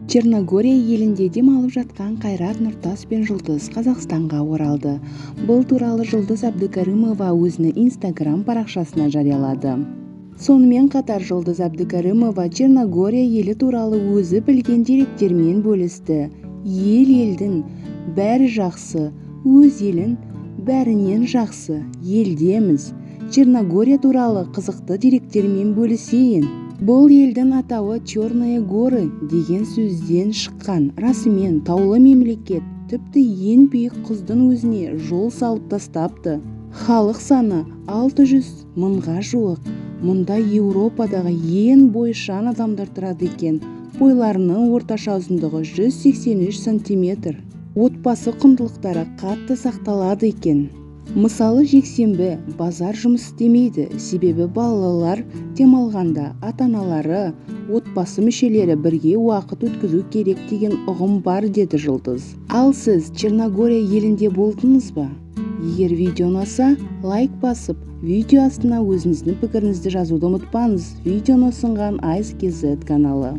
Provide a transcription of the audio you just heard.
Черногория елінде демалып жатқан Қайрат Нұртас пен Жұлдыз Қазақстанға оралды. Бұл туралы Жұлдыз Әбдікәрімова өзінің Instagram парақшасына жариялады. Сонымен қатар Жұлдыз Әбдікәрімова Черногория елі туралы өзі білген деректермен бөлісті. Елдің бәрі жақсы, өз елін бәрінен жақсы, елдеміз. Черногория туралы қызықты деректермен бөлісейін. Бұл елдің атауы Черные горы деген сөзден шыққан. Расымен таулы мемлекет, тіпті ең биік құздың өзіне жол салып тастапты. Халық саны 600 мыңға жуық. Мұнда Еуропадағы ең бойшаң адамдар тұрады екен. Бойларының орташа ұзындығы 183 сантиметр. Отбасы құндылықтары қатты сақталады екен. Мысалы, жексенбі базар жұмыс істемейді, себебі балалар демалғанда ата-аналары, отбасы мүшелері бірге уақыт өткізу керек деген ұғым бар, деді Жұлдыз. Ал сіз Черногория елінде болдыңыз ба? Егер видео ұнаса, лайк басып, видео астына өзіңіздің пікіріңізді жазуды ұмытпаңыз. Видеоны ұсынған Ice KZ каналы.